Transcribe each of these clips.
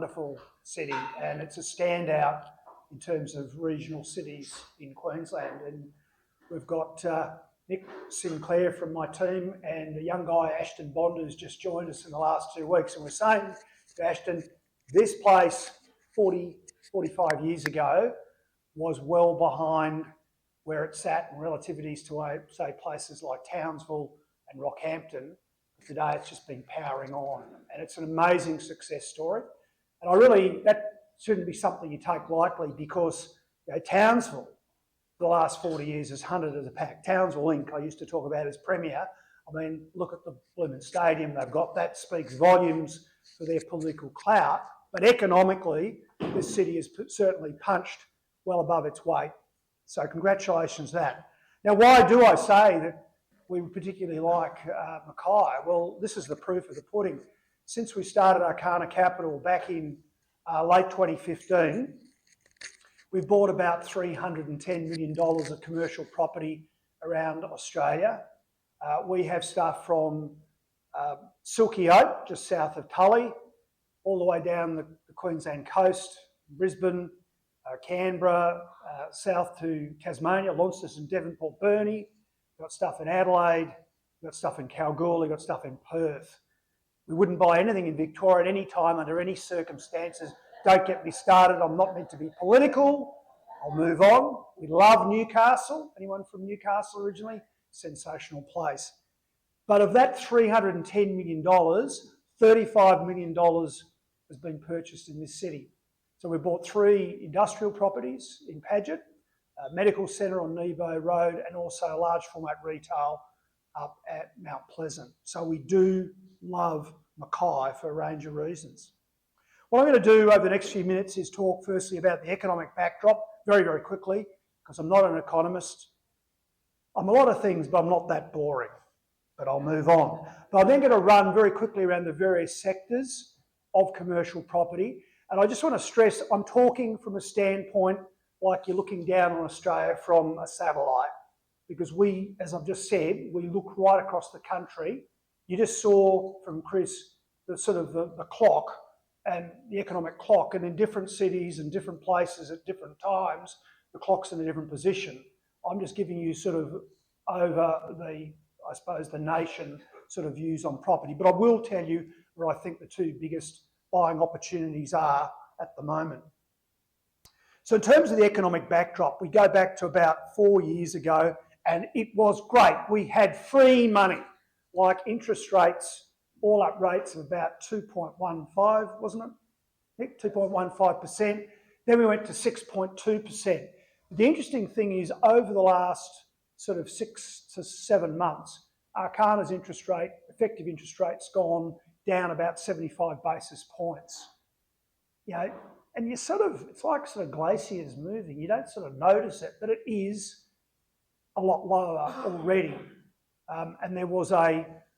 wonderful city, and it's a standout in terms of regional cities in Queensland. And we've got Nick Sinclair from my team and a young guy, Ashton Bond, who's just joined us in the last 2 weeks. And we're saying to Ashton, this place 45 years ago was well behind where it sat in relativities to, say, places like Townsville and Rockhampton. Today it's just been powering on, and it's an amazing success story. And that shouldn't be something you take lightly, because Townsville, the last 40 years, has hunted as a pack. Townsville Inc., I used to talk about as premier. I mean, look at the blooming stadium they've got. That speaks volumes for their political clout. But economically, this city has certainly punched well above its weight. So congratulations to that. Now, why do I say that we particularly like Mackay? Well, this is the proof of the pudding. Since we started Arcana Capital back in late 2015, we've bought about $310 million of commercial property around Australia. We have stuff from Silky Oak, just south of Tully, all the way down the Queensland coast, Brisbane, Canberra, south to Tasmania, Launceston, Devonport, Burnie. We've got stuff in Adelaide, we've got stuff in Kalgoorlie, we've got stuff in Perth. We wouldn't buy anything in Victoria at any time, under any circumstances. Don't get me started, I'm not meant to be political. I'll move on. We love Newcastle. Anyone from Newcastle originally? Sensational place. But of that $310 million, $35 million has been purchased in this city. So we bought 3 industrial properties in Paget, a medical centre on Nebo Road, and also a large format retail up at Mount Pleasant. So we do love Mackay for a range of reasons. What I'm going to do over the next few minutes is talk firstly about the economic backdrop, very, very quickly, because I'm not an economist. I'm a lot of things, but I'm not that boring. But I'll move on. But I'm then going to run very quickly around the various sectors of commercial property. And I just want to stress, I'm talking from a standpoint like you're looking down on Australia from a satellite. Because we, as I've just said, we look right across the country. You just saw from Chris the sort of the clock and the economic clock, and in different cities and different places at different times, the clock's in a different position. I'm just giving you sort of over the, I suppose, the nation sort of views on property. But I will tell you where I think the 2 biggest buying opportunities are at the moment. So in terms of the economic backdrop, we go back to about 4 years ago, and it was great. We had free money, like interest rates, all up rates of about 2.15, wasn't it, Nick? 2.15%. Then we went to 6.2%. The interesting thing is, over the last sort of 6 to 7 months, Arcana's interest rate, effective interest rate's gone down about 75 basis points. You know, and you sort of, it's like sort of glaciers moving. You don't sort of notice it, but it is a lot lower already. And there was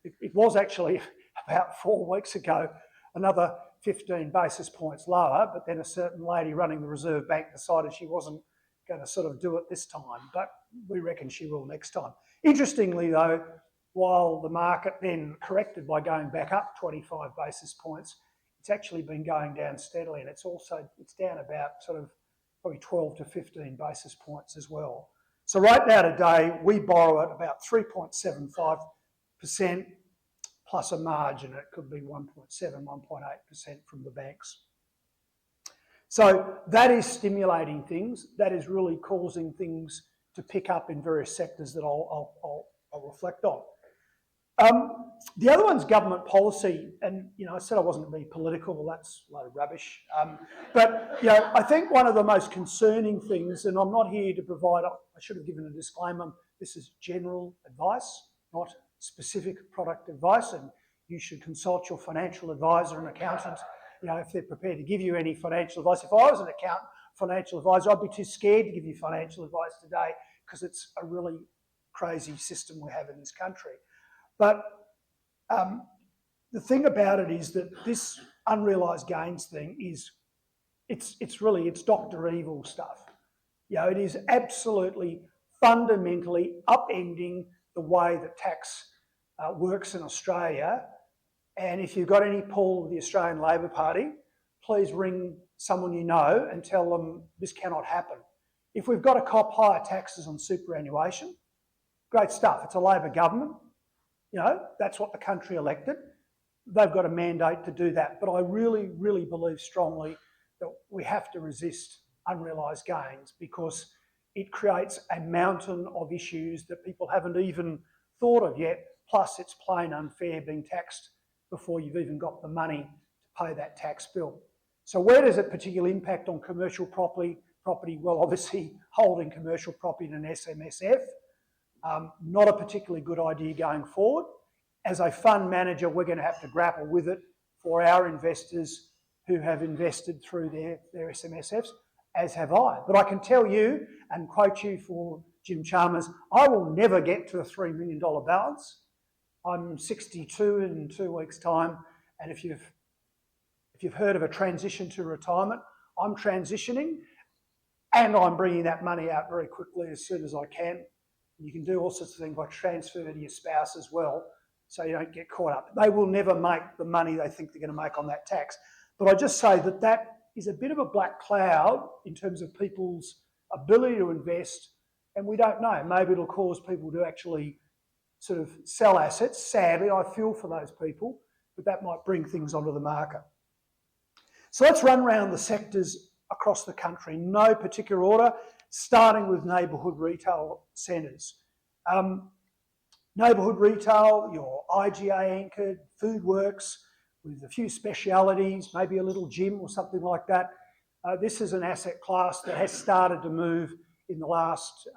it was actually about 4 weeks ago, another 15 basis points lower, but then a certain lady running the Reserve Bank decided she wasn't going to sort of do it this time, but we reckon she will next time. Interestingly though, while the market then corrected by going back up 25 basis points, it's actually been going down steadily, and it's down about sort of probably 12 to 15 basis points as well. So right now today, we borrow at about 3.75% plus a margin. It could be 1.7, 1.8% from the banks. So that is stimulating things. That is really causing things to pick up in various sectors that I'll reflect on. The other one's government policy, and I said I wasn't going to be political. Well, that's a load of rubbish. But I think one of the most concerning things, and I'm not here to provide, I should have given a disclaimer, this is general advice, not specific product advice, and you should consult your financial advisor and accountant, if they're prepared to give you any financial advice. If I was an accountant, financial advisor, I'd be too scared to give you financial advice today, because it's a really crazy system we have in this country. But the thing about it is that this unrealised gains thing is, it's Dr. Evil stuff. It is absolutely fundamentally upending the way that tax works in Australia. And if you've got any pull with the Australian Labor Party, please ring someone you know and tell them this cannot happen. If we've got to cop higher taxes on superannuation, great stuff. It's a Labor government. You know, that's what the country elected. They've got a mandate to do that. But I really, really believe strongly that we have to resist unrealised gains because it creates a mountain of issues that people haven't even thought of yet. Plus, it's plain unfair being taxed before you've even got the money to pay that tax bill. So where does it particularly impact on commercial property? Well, obviously, holding commercial property in an SMSF, not a particularly good idea going forward. As a fund manager, we're going to have to grapple with it for our investors who have invested through their SMSFs, as have I. But I can tell you, and quote you for Jim Chalmers, I will never get to a $3 million balance. I'm 62 in 2 weeks' time, and if you've heard of a transition to retirement, I'm transitioning, and I'm bringing that money out very quickly as soon as I can. You can do all sorts of things like transfer to your spouse as well, so you don't get caught up. They will never make the money they think they're going to make on that tax. But I just say that that is a bit of a black cloud in terms of people's ability to invest, and we don't know. Maybe it'll cause people to actually sort of sell assets. Sadly, I feel for those people, but that might bring things onto the market. So let's run around the sectors across the country, no particular order, starting with neighbourhood retail centres. Neighbourhood retail, your IGA anchored, food works with a few specialities, maybe a little gym or something like that. This is an asset class that has started to move in the last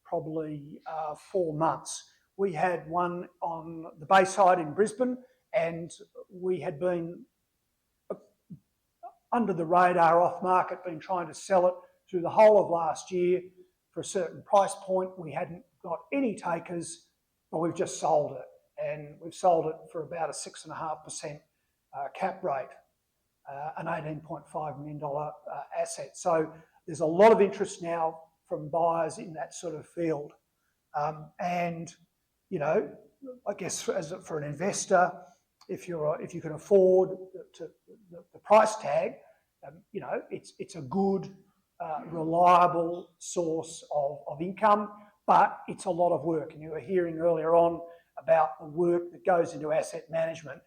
probably 4 months. We had one on the Bayside in Brisbane, and we had been under the radar, off market, been trying to sell it through the whole of last year for a certain price point. We hadn't got any takers, but we've just sold it, and we've sold it for about a 6.5% cap rate, an $18.5 million asset. So there's a lot of interest now from buyers in that sort of field. And, you know, I guess for an investor, if you can afford the price tag, you know, it's a good, reliable source of income, but it's a lot of work. And you were hearing earlier on about the work that goes into asset management.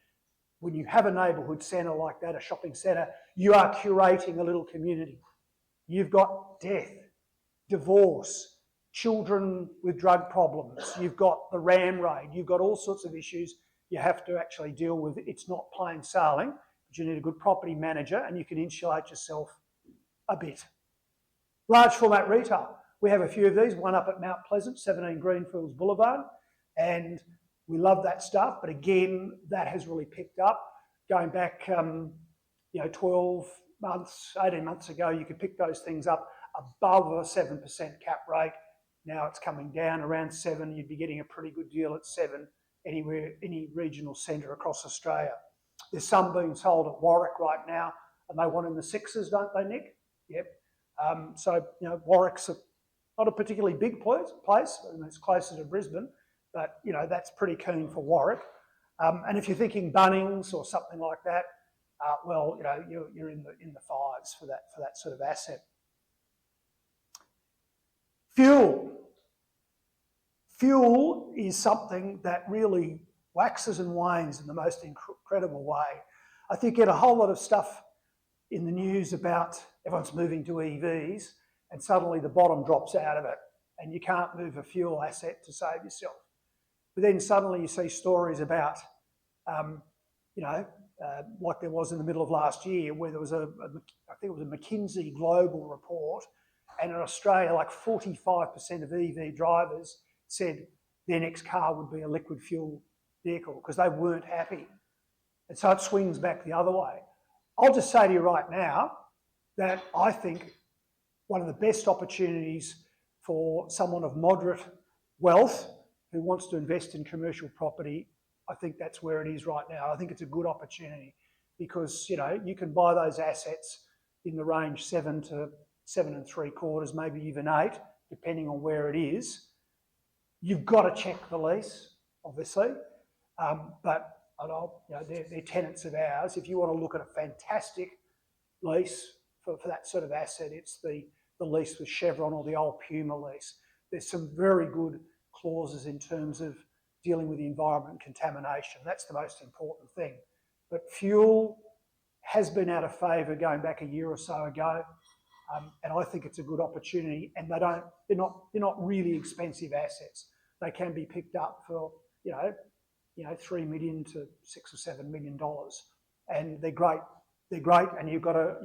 When you have a neighbourhood centre like that, a shopping centre, you are curating a little community. You've got death, divorce, children with drug problems, you've got the ram raid, you've got all sorts of issues you have to actually deal with. It's not plain sailing, but you need a good property manager, and you can insulate yourself a bit. Large format retail. We have a few of these, one up at Mount Pleasant, 17 Greenfields Boulevard, and we love that stuff, but again, that has really picked up. Going back, 12 months, 18 months ago, you could pick those things up above a 7% cap rate. Now it's coming down around 7. You'd be getting a pretty good deal at 7 anywhere, any regional centre across Australia. There's some being sold at Warwick right now, and they want in the 6s, don't they, Nick? Yep. So, you know, Warwick's not a particularly big place, and it's closer to Brisbane, but, you know, that's pretty keen for Warwick. And if you're thinking Bunnings or something like that, well, you know, you're in the 5s for that sort of asset. Fuel is something that really waxes and wanes in the most incredible way. I think you get a whole lot of stuff in the news about everyone's moving to EVs, and suddenly the bottom drops out of it, and you can't move a fuel asset to save yourself. But then suddenly you see stories about, like there was in the middle of last year, where there was I think it was a McKinsey global report, and in Australia, like 45% of EV drivers said their next car would be a liquid fuel vehicle because they weren't happy. And so it swings back the other way. I'll just say to you right now that I think one of the best opportunities for someone of moderate wealth who wants to invest in commercial property, I think that's where it is right now. I think it's a good opportunity because, you know, you can buy those assets in the range 7 to 7 3/4, maybe even 8, depending on where it is. You've got to check the lease, obviously, but they're tenants of ours. If you want to look at a fantastic lease for that sort of asset. It's the lease with Chevron or the old Puma lease. There's some very good clauses in terms of dealing with the environment and contamination. That's the most important thing. But fuel has been out of favour going back a year or so ago, and I think it's a good opportunity. And they're not really expensive assets. They can be picked up for $3 million to $6 or $7 million, and they're great. They're great, and you've got a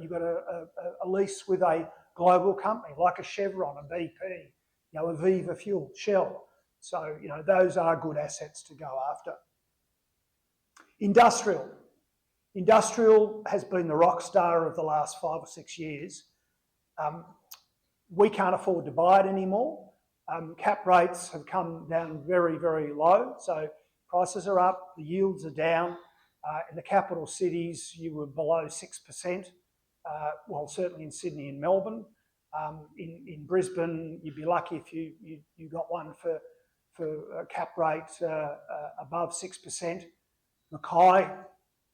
lease with a global company like a Chevron, a BP, a Viva Fuel, Shell. So those are good assets to go after. Industrial has been the rock star of the last 5 or 6 years. We can't afford to buy it anymore. Cap rates have come down very, very low, so prices are up, the yields are down. In the capital cities, you were below 6%, well, certainly in Sydney and Melbourne. In Brisbane, you'd be lucky if you got one for a cap rate above 6%. Mackay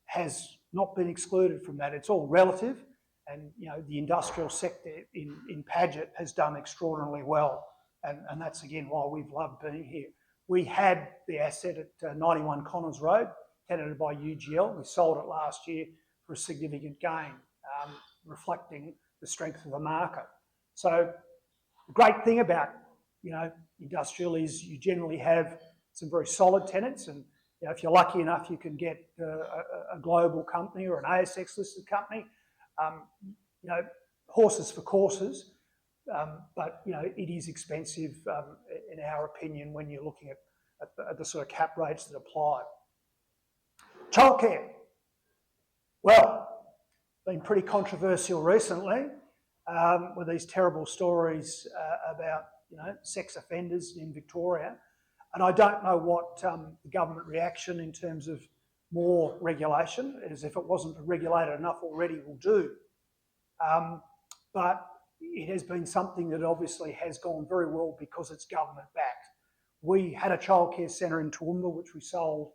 has not been excluded from that. It's all relative, and the industrial sector in Paget has done extraordinarily well, and that's again why we've loved being here. We had the asset at 91 Connors Road, tenanted by UGL. We sold it last year for a significant gain, reflecting the strength of the market. So the great thing about industrial is you generally have some very solid tenants, and if you're lucky enough, you can get a global company or an ASX listed company. Horses for courses, but it is expensive in our opinion when you're looking at the sort of cap rates that apply. Childcare, well, been pretty controversial recently with these terrible stories about sex offenders in Victoria, and I don't know what the government reaction in terms of more regulation, as if it wasn't regulated enough already, will do. But it has been something that obviously has gone very well because it's government backed. We had a childcare centre in Toowoomba which we sold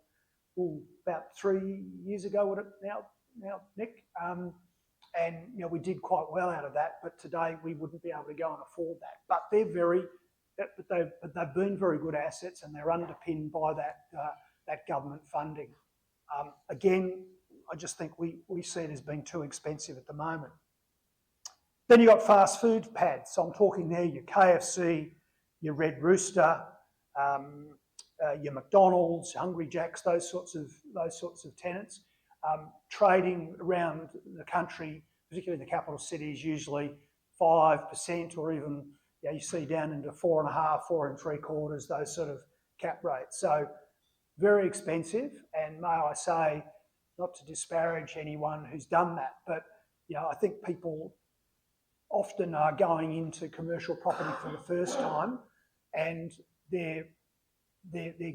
about 3 years ago, would it now, Nick? And we did quite well out of that, but today we wouldn't be able to go and afford that. But they've been very good assets, and they're underpinned by that government funding. Again, I just think we see it as being too expensive at the moment. Then you've got fast food pads. So I'm talking there your KFC, your Red Rooster, your McDonald's, Hungry Jack's, those sorts of tenants. Trading around the country, particularly in the capital cities, usually 5% or even you see down into 4.5%, 4 3/4, those sort of cap rates. So very expensive, and may I say, not to disparage anyone who's done that, but I think people often are going into commercial property for the first time, and they're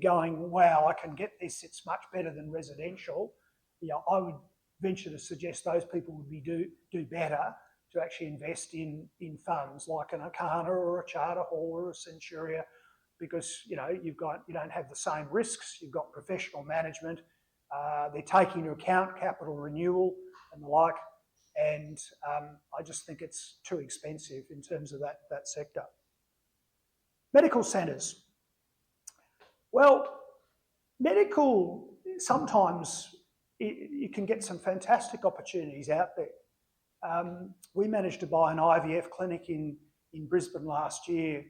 going, wow, I can get this, it's much better than residential. I would venture to suggest those people would do better to actually invest in funds like an Arcana or a Charter Hall or a Centuria, because you don't have the same risks. You've got professional management. They're taking into account capital renewal and the like, and I just think it's too expensive in terms of that sector. Medical centres. Well, medical, sometimes you can get some fantastic opportunities out there. We managed to buy an IVF clinic in Brisbane last year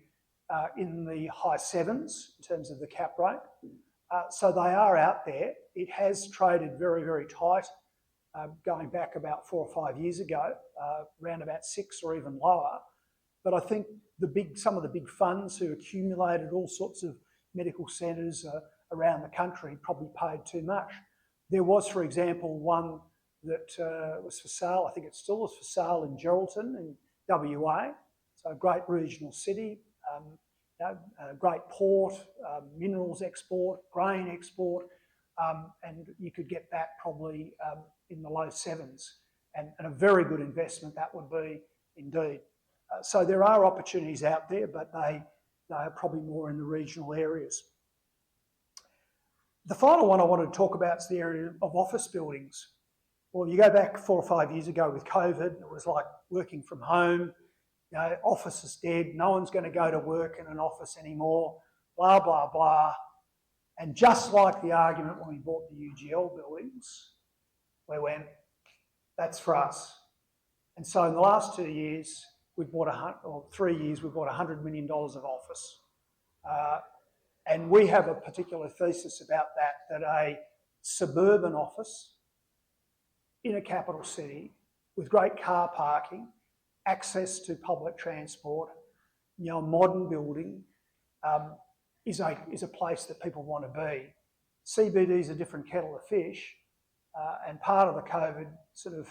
in the high 7s in terms of the cap rate. So they are out there. It has traded very, very tight going back about 4 or 5 years ago, around about 6 or even lower. But I think some of the big funds who accumulated all sorts of medical centres around the country probably paid too much. There was, for example, one that was for sale, I think it still is for sale in Geraldton in WA, so a great regional city, a great port, minerals export, grain export, and you could get that probably in the low 7s, and a very good investment that would be indeed. So there are opportunities out there, but they are probably more in the regional areas. The final one I wanted to talk about is the area of office buildings. Well, you go back 4 or 5 years ago with COVID, it was like working from home, office is dead, no one's going to go to work in an office anymore, blah, blah, blah. And just like the argument when we bought the UGL buildings, we went, that's for us. And so in the last 2 years, we've bought 3 years, we've bought $100 million of office. And we have a particular thesis about that a suburban office in a capital city with great car parking, access to public transport, a modern building, is a place that people want to be. CBD is a different kettle of fish, and part of the COVID sort of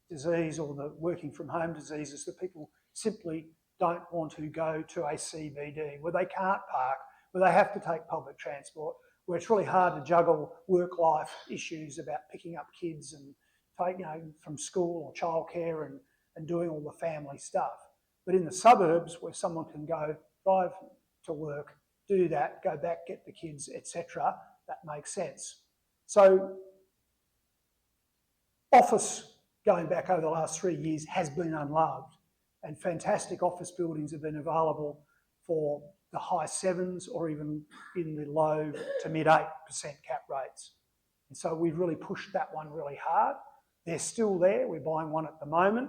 disease or the working from home disease is that people simply don't want to go to a CBD where they can't park, where they have to take public transport, where it's really hard to juggle work-life issues about picking up kids and from school or childcare and doing all the family stuff. But in the suburbs where someone can go drive to work, do that, go back, get the kids, etc., that makes sense. So office, going back over the last 3 years, has been unloved, and fantastic office buildings have been available for the high 7s or even in the low to mid 8% cap rates. And so we've really pushed that one really hard. They're still there. We're buying one at the moment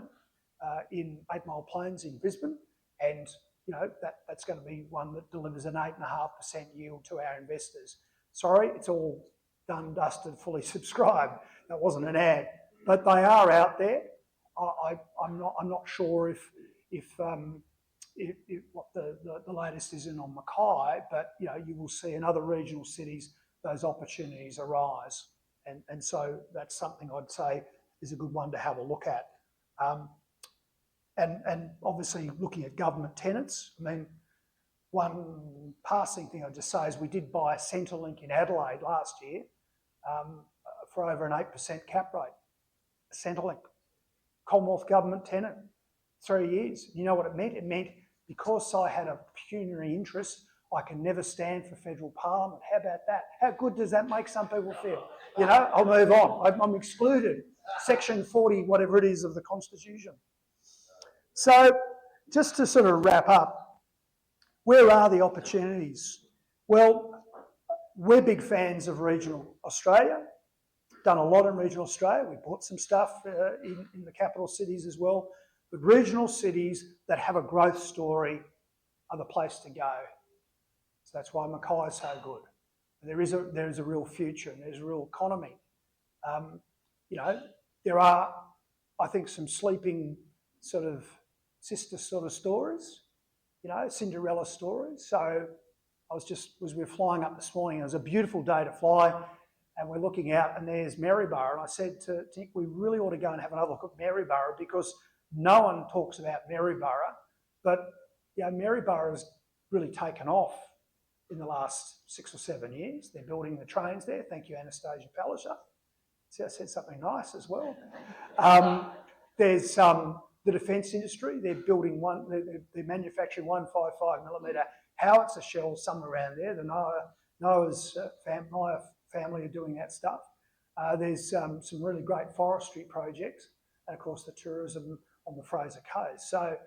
in 8 Mile Plains in Brisbane, and that's going to be one that delivers an 8.5% yield to our investors. Sorry, it's all done, dusted, fully subscribed. That wasn't an ad, but they are out there. I'm not sure if what the latest is in on Mackay, but you will see in other regional cities those opportunities arise, and so that's something I'd say is a good one to have a look at. And obviously looking at government tenants, I mean, one passing thing I'd just say is we did buy a Centrelink in Adelaide last year for over an 8% cap rate. Centrelink, Commonwealth government tenant, 3 years. You know what it meant? It meant because I had a pecuniary interest, I can never stand for federal parliament. How about that? How good does that make some people feel? I'll move on. I'm excluded. Section 40, whatever it is, of the Constitution. So just to sort of wrap up, where are the opportunities? Well, we're big fans of regional Australia. Done a lot in regional Australia. We bought some stuff in the capital cities as well. But regional cities that have a growth story are the place to go. So that's why Mackay is so good. There is a real future and there's a real economy. There are, I think, some sleeping sort of sister sort of stories, Cinderella stories. So as we were flying up this morning, it was a beautiful day to fly, and we're looking out and there's Maryborough. And I said to Nick, we really ought to go and have another look at Maryborough because no one talks about Maryborough, but Maryborough has really taken off in the last 6 or 7 years. They're building the trains there. Thank you, Anastasia Palisha. See, I said something nice as well. There's the defence industry. They're building they're manufacturing 155mm howitzer shells somewhere around there. The Noah's family are doing that stuff. There's some really great forestry projects, and of course the tourism on the Fraser Coast. So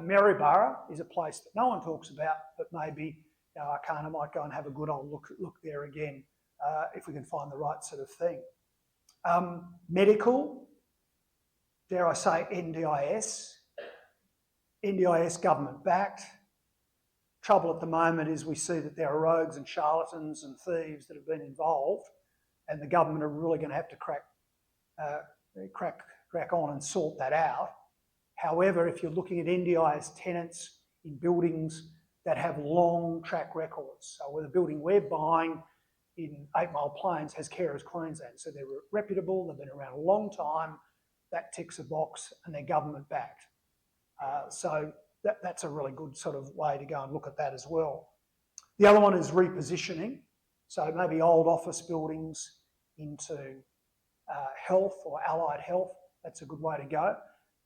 Maryborough is a place that no one talks about, but maybe I might go and have a good old look there again if we can find the right sort of thing. Medical, dare I say NDIS government backed. Trouble at the moment is we see that there are rogues and charlatans and thieves that have been involved, and the government are really going to have to crack on and sort that out. However, if you're looking at NDIS tenants in buildings that have long track records, so where the building we're buying in 8 Mile Plains has Carers Queensland, so they're reputable, they've been around a long time, that ticks a box, and they're government backed. So that's a really good sort of way to go and look at that as well. The other one is repositioning, so maybe old office buildings into health or allied health. That's a good way to go.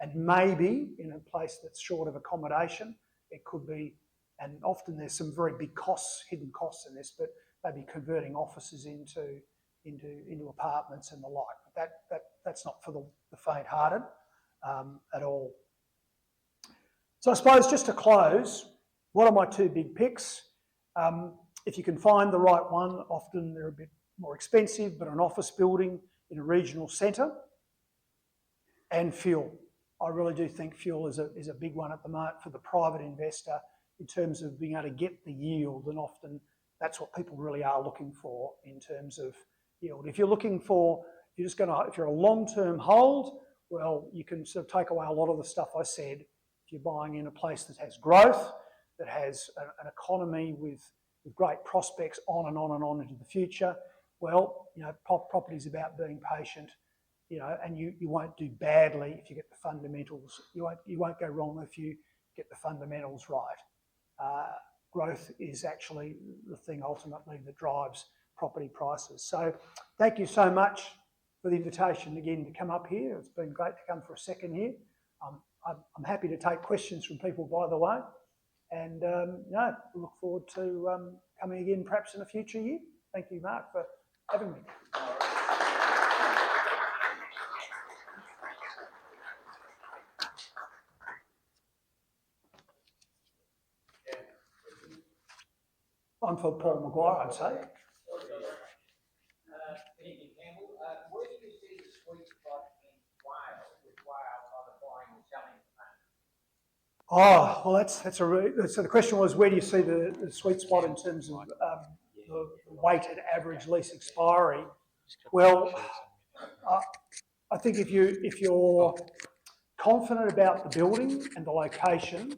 And maybe in a place that's short of accommodation, it could be, and often there's some very big costs, hidden costs in this, but maybe converting offices into apartments and the like. But that's not for the faint-hearted at all. So I suppose just to close, what are my two big picks? If you can find the right one, often they're a bit more expensive, but an office building in a regional centre, and fuel. I really do think fuel is a big one at the moment for the private investor in terms of being able to get the yield, and often that's what people really are looking for in terms of yield. If you're looking for, if you're a long-term hold, well, you can sort of take away a lot of the stuff I said. If you're buying in a place that has growth, that has an economy with great prospects on and on and on into the future, well, you know, property's about being patient, you know, and you won't do badly if you get the fundamentals. You won't go wrong if you get the fundamentals right. Growth is actually the thing ultimately that drives property prices. So thank you so much for the invitation again to come up here. It's been great to come for a second here. I'm happy to take questions from people, by the way, and look forward to coming again perhaps in a future year. Thank you, Mark, for having me. I'm for Paul Maguire, I'd say. Good evening, Campbell. Where do you see the sweet spot in Wales, with Wales either buying or selling at the moment? Oh, well, so the question was, where do you see the sweet spot in terms of the weighted average lease expiry? Well, I think if you're confident about the building and the location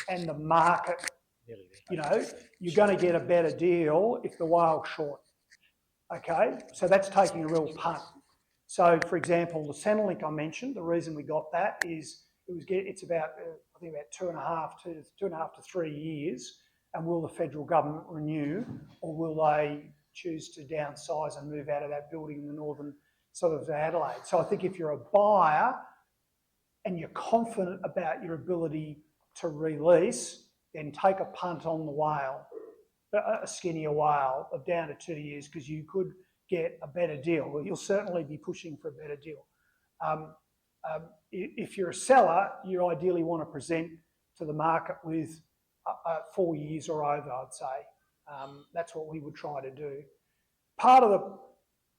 and the market, you know, you're going to get a better deal if the whale's short. Okay, so that's taking a real punt. So, for example, the Centrelink I mentioned, the reason we got that is it's about I think about 2.5 to 3 years. And will the federal government renew, or will they choose to downsize and move out of that building in the northern suburbs of Adelaide? So I think if you're a buyer and you're confident about your ability to release, then take a punt on the whale, a skinnier whale of down to 2 years, because you could get a better deal. Well, you'll certainly be pushing for a better deal. If you're a seller, you ideally want to present to the market with 4 years or over, I'd say. That's what we would try to do. Part of the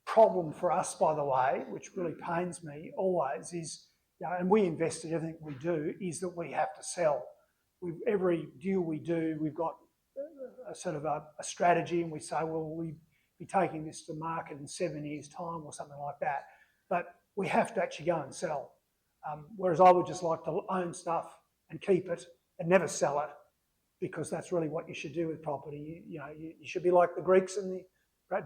problem for us, by the way, which really pains me always, is, you know, and we invest in everything we do, is that we have to sell. Every deal we do, we've got a sort of a strategy, and we say, well, we'll be taking this to market in 7 years' time or something like that. But we have to actually go and sell. Whereas I would just like to own stuff and keep it and never sell it, because that's really what you should do with property. You know, you should be like the Greeks and the,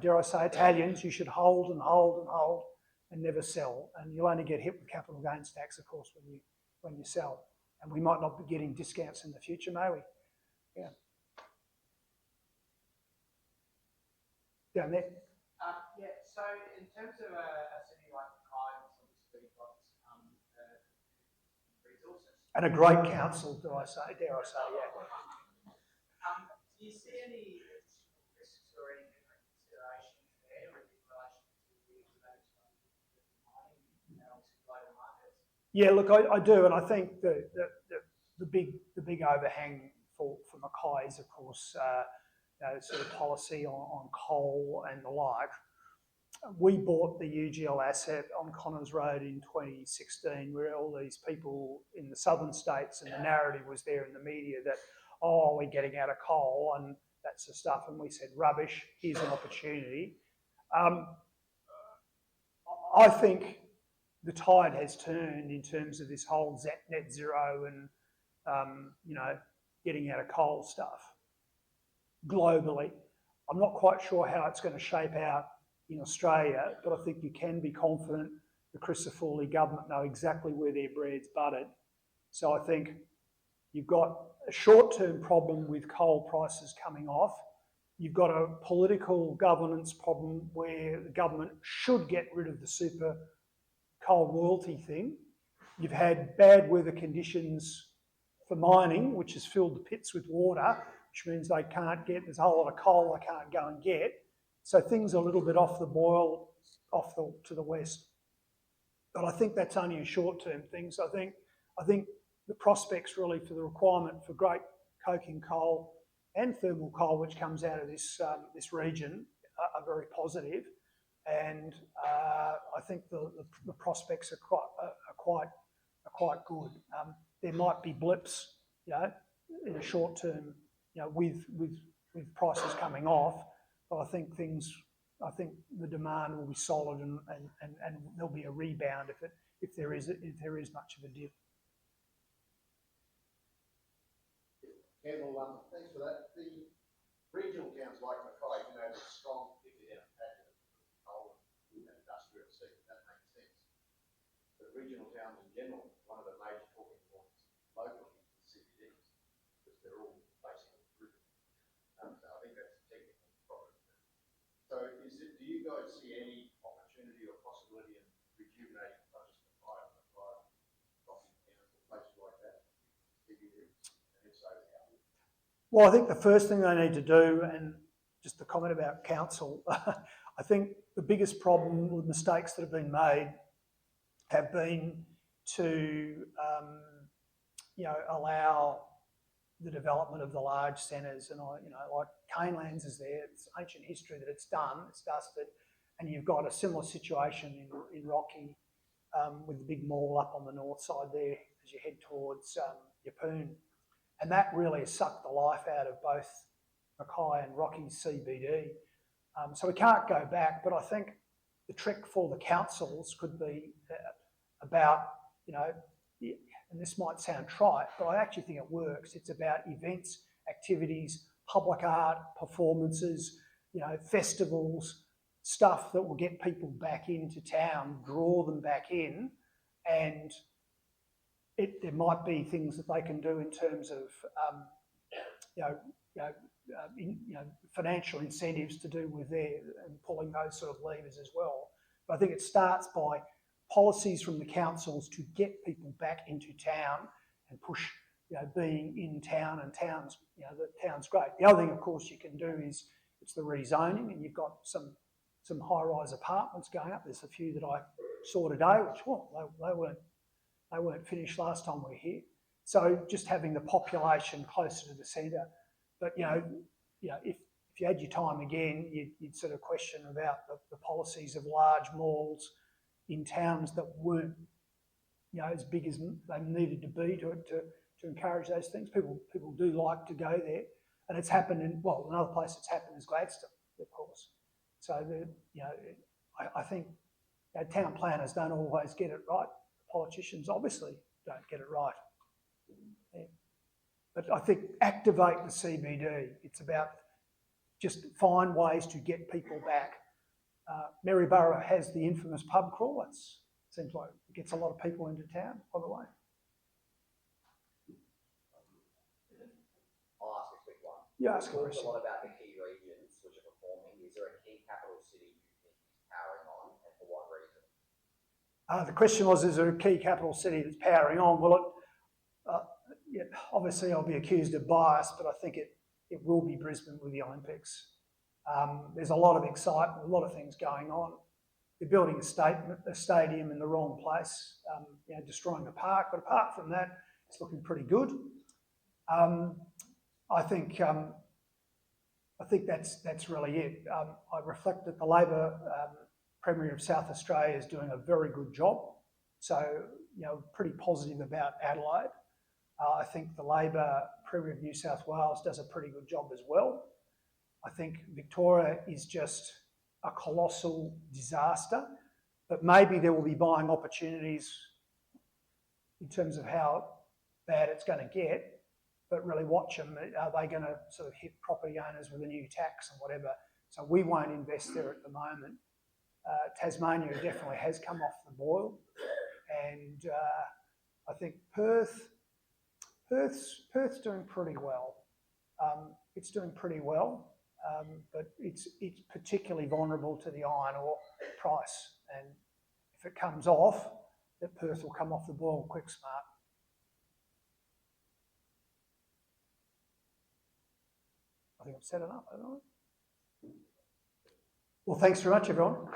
dare I say, Italians. You should hold and hold and hold and never sell. And you'll only get hit with capital gains tax, of course, when you sell. And we might not be getting discounts in the future, may we? Yeah. Down there. So in terms of a city like Mackay, obviously got resources. And a great council, dare I say, yeah. Do you see any additional risks or any different considerations there in relation to the expansion of mining and obviously global markets? Yeah, look, I do, and I think the big overhang for Mackay is, of course, sort of policy on coal and the like. We bought the UGL asset on Connors Road in 2016, where all these people in the southern states, and the narrative was there in the media that, oh, we're getting out of coal and that's the stuff. And we said, rubbish, here's an opportunity. I think the tide has turned in terms of this whole net zero and, getting out of coal stuff globally. I'm not quite sure how it's going to shape out in Australia, but I think you can be confident the Christopher government know exactly where their bread's buttered. So I think you've got a short-term problem with coal prices coming off. You've got a political governance problem where the government should get rid of the super coal royalty thing. You've had bad weather conditions for mining, which has filled the pits with water, which means they can't get, there's a whole lot of coal they can't go and get. So things are a little bit off the boil, to the west. But I think that's only a short-term thing. So I think the prospects really for the requirement for great coking coal and thermal coal, which comes out of this region, are very positive, and I think the prospects are quite good. There might be blips, in the short term, with prices coming off, but I think the demand will be solid, and there'll be a rebound if there is much of a dip. Campbell, thanks for that. The regional towns like Mackay, the strong, particularly down in coal and industrial sector, that makes sense. But regional towns in general, one of the major talking points locally is CBDs, because they're all basically driven. So I think that's a technical problem. So do you guys see any opportunity or possibility in rejuvenating such as Mackay, Rocky Towns, or places like that, CBDs? And if so, how? Well, I think the first thing they need to do, and just the comment about council, I think the biggest problem with mistakes that have been made have been to allow the development of the large centres, and like Canelands is there. It's ancient history that it's done, it's dusted, and you've got a similar situation in Rocky with the big mall up on the north side there as you head towards Yeppoon. And that really has sucked the life out of both Mackay and Rocky's CBD. So we can't go back, but I think the trick for the councils could be about, and this might sound trite, but I actually think it works. It's about events, activities, public art, performances, festivals, stuff that will get people back into town, draw them back in, and there might be things that they can do in terms of, financial incentives to do with and pulling those sort of levers as well. But I think it starts by policies from the councils to get people back into town and push, being in town, and the town's great. The other thing, of course, you can do is it's the rezoning, and you've got some high-rise apartments going up. There's a few that I saw today, which they weren't finished last time we were here. So just having the population closer to the centre. But, if you had your time again, you'd sort of question about the policies of large malls in towns that weren't, as big as they needed to be to encourage those things. People do like to go there. And it's happened another place that's happened is Gladstone, of course. So, I think town planners don't always get it right. Politicians obviously don't get it right. Yeah. But I think activate the CBD. It's about just find ways to get people back. Maryborough has the infamous pub crawl. It seems like it gets a lot of people into town, by the way. I'll ask a quick one. You ask a We've question. talked a lot about the key regions which are performing. Is there a key capital city you think is powering on, and for what reason? The question was, is there a key capital city that's powering on? Well, obviously I'll be accused of bias, but I think it will be Brisbane with the Olympics. There's a lot of excitement, a lot of things going on. They're building a stadium in the wrong place, destroying the park. But apart from that, it's looking pretty good. I think that's really it. I reflect that the Labor Premier of South Australia is doing a very good job. So, pretty positive about Adelaide. I think the Labor Premier of New South Wales does a pretty good job as well. I think Victoria is just a colossal disaster, but maybe there will be buying opportunities in terms of how bad it's going to get, but really watch them. Are they going to sort of hit property owners with a new tax and whatever? So we won't invest there at the moment. Tasmania definitely has come off the boil, and I think Perth's doing pretty well. It's doing pretty well, but it's particularly vulnerable to the iron ore price, and if it comes off, that Perth will come off the boil quick smart. I think I've set it up, haven't I? Well, thanks very much, everyone.